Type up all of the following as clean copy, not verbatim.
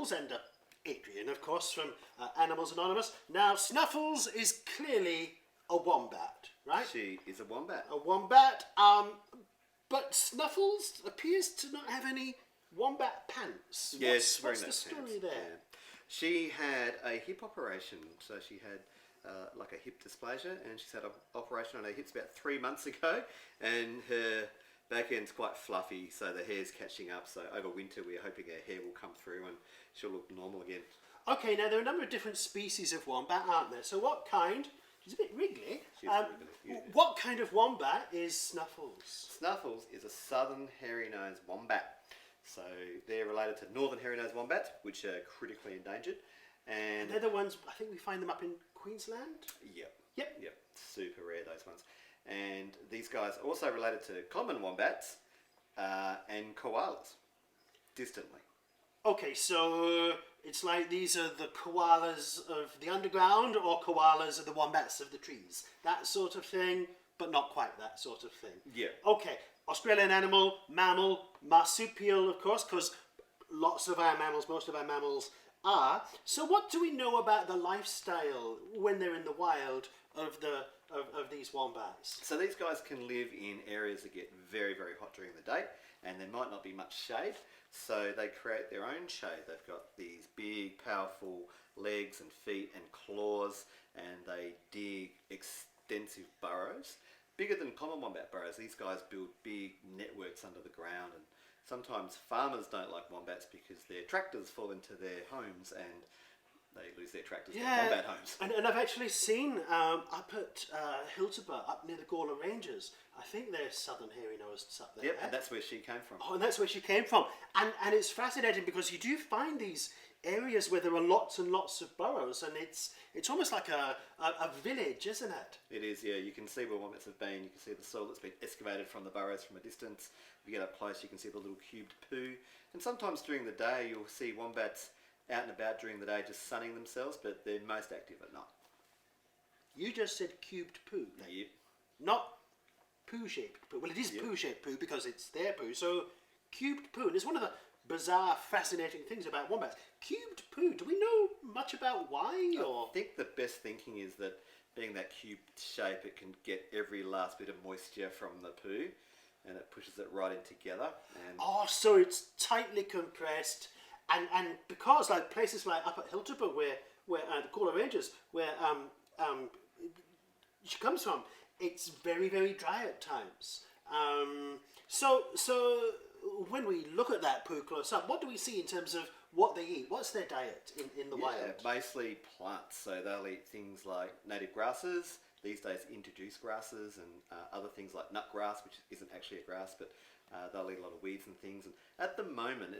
Snuffles and Adrian, of course, from Animals Anonymous. Now, Snuffles is clearly a wombat, right? She is a wombat. A wombat, but Snuffles appears to not have any wombat pants. Yes, what's the story there? Yeah. She had a hip operation, so she had like a hip dysplasia, and she's had an operation on her hips about 3 months ago, and her back end's quite fluffy, so the hair's catching up. So over winter, we're hoping her hair will come through and she'll look normal again. Okay, now there are a number of different species of wombat, aren't there? So what kind? She's a bit wriggly. She's wriggly, yeah. What kind of wombat is Snuffles? Snuffles is a southern hairy-nosed wombat. So they're related to northern hairy-nosed wombats, which are critically endangered. And they're the ones, I think we find them up in Queensland? Yep. Super rare, those ones. And these guys are also related to common wombats and koalas, distantly. Okay, so it's like these are the koalas of the underground or koalas are the wombats of the trees. That sort of thing, but not quite that sort of thing. Yeah. Okay, Australian animal, mammal, marsupial, of course, because most of our mammals are. So what do we know about the lifestyle when they're in the wild of these wombats? So these guys can live in areas that get very, very hot during the day, and there might not be much shade. So they create their own shade. They've got these big, powerful legs and feet and claws, and they dig extensive burrows. Bigger than common wombat burrows. These guys build big networks under the ground, and sometimes farmers don't like wombats because their tractors fall into their homes and they lose their tractors to wombat homes. And I've actually seen up at Hiltaba, up near the Gawler Ranges, I think there's southern hairy-nosed up there. Yep, and that's where she came from. Oh, and that's where she came from. And it's fascinating because you do find these areas where there are lots and lots of burrows, and it's almost like a village, isn't it? It is, yeah. You can see where wombats have been. You can see the soil that's been excavated from the burrows from a distance. If you get up close, you can see the little cubed poo. And sometimes during the day, you'll see wombats out and about during the day just sunning themselves, but they're most active at night. You just said cubed poo. Yep. Not poo-shaped poo. Well, it is poo-shaped poo because it's their poo. So cubed poo. And it's one of the bizarre, fascinating things about wombats. Cubed poo. Do we know much about why? Or I think the best thinking is that being that cubed shape, it can get every last bit of moisture from the poo, and it pushes it right in together. And so it's tightly compressed, and because like places like up at Hiltaba, where the Gawler Ranges, where she comes from, it's very, very dry at times. So when we look at that poo close up, what do we see in terms of what they eat? What's their diet in the wild? Mostly plants. So they'll eat things like native grasses. These days, introduced grasses and other things like nut grass, which isn't actually a grass, but they'll eat a lot of weeds and things. And at the moment,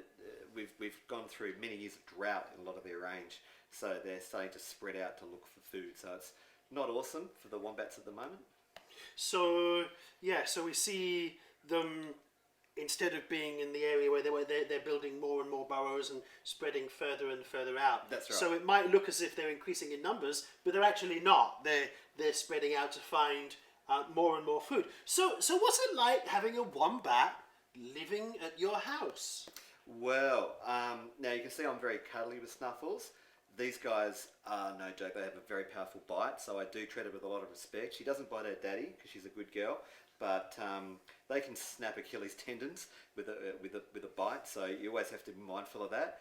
we've gone through many years of drought in a lot of their range, so they're starting to spread out to look for food. So it's not awesome for the wombats at the moment. So we see them, instead of being in the area where they're building more and more burrows and spreading further and further out. That's right. So it might look as if they're increasing in numbers, but they're actually not. They're spreading out to find more and more food. So what's it like having a wombat living at your house? Well, now you can see I'm very cuddly with Snuffles. These guys are no joke. They have a very powerful bite, so I do treat her with a lot of respect. She doesn't bite her daddy because she's a good girl, but they can snap Achilles tendons with a bite, so you always have to be mindful of that.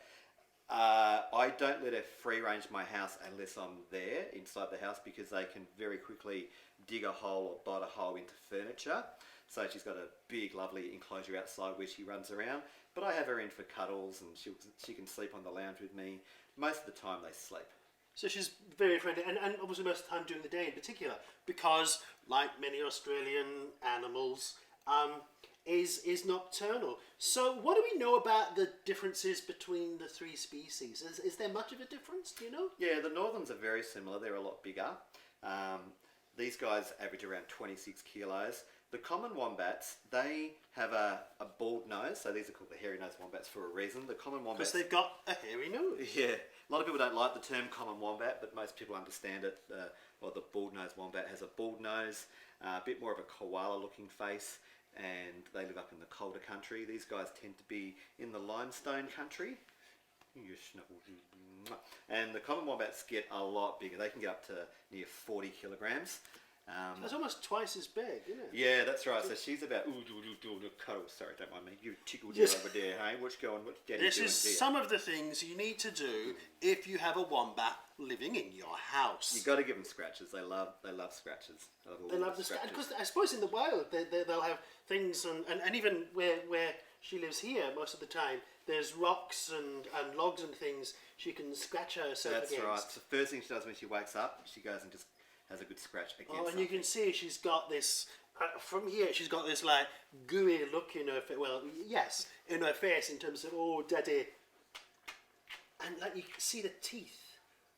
I don't let her free range my house unless I'm there inside the house, because they can very quickly dig a hole or bite a hole into furniture. So she's got a big, lovely enclosure outside where she runs around. But I have her in for cuddles, and she can sleep on the lounge with me. Most of the time they sleep. So she's very friendly, and obviously most of the time during the day in particular, because like many Australian animals, is nocturnal. So what do we know about the differences between the three species? Is there much of a difference, do you know? Yeah, the northerns are very similar. They're a lot bigger. These guys average around 26 kilos. The common wombats, they have a bald nose, so these are called the hairy-nosed wombats for a reason. The common wombats... Because they've got a hairy nose. Yeah. A lot of people don't like the term common wombat, but most people understand it. The bald-nosed wombat has a bald nose, a bit more of a koala-looking face, and they live up in the colder country. These guys tend to be in the limestone country, You Snuffles. And the common wombats get a lot bigger. They can get up to near 40 kilograms. That's almost twice as big, isn't it? Yeah, that's right. So she's about cuddle. Sorry, don't mind me. You tickled her over there, hey? What's going? What's Daddy This doing is here? some of the things you need to do if you have a wombat living in your house. You got to give them scratches. They love scratches. They love the scratches. Because I suppose in the wild they'll have things, and even where she lives here most of the time, there's rocks and logs and things she can scratch herself That's against. right. So first thing she does when she wakes up, she goes and just has a good scratch against Oh, and something. you can see she's got this, from here, she's got this like gooey look in her face. Well, yes, in her face in terms of, oh, daddy. And like you can see the teeth.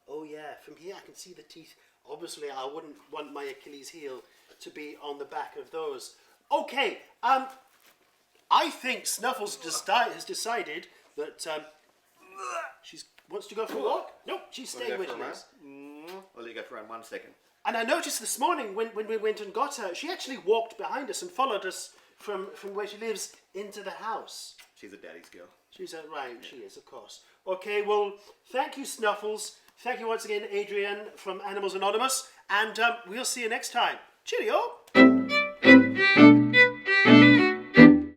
Oh yeah, from here I can see the teeth. Obviously, I wouldn't want my Achilles heel to be on the back of those. Okay, I think Snuffles has decided that she wants to go for a walk. Nope, she's staying where she is. I'll let you go for around 1 second. And I noticed this morning when we went and got her, she actually walked behind us and followed us from where she lives into the house. She's a daddy's girl. She's right, she is, of course. Okay, well, thank you, Snuffles. Thank you once again, Adrian from Animals Anonymous. And we'll see you next time. Cheerio!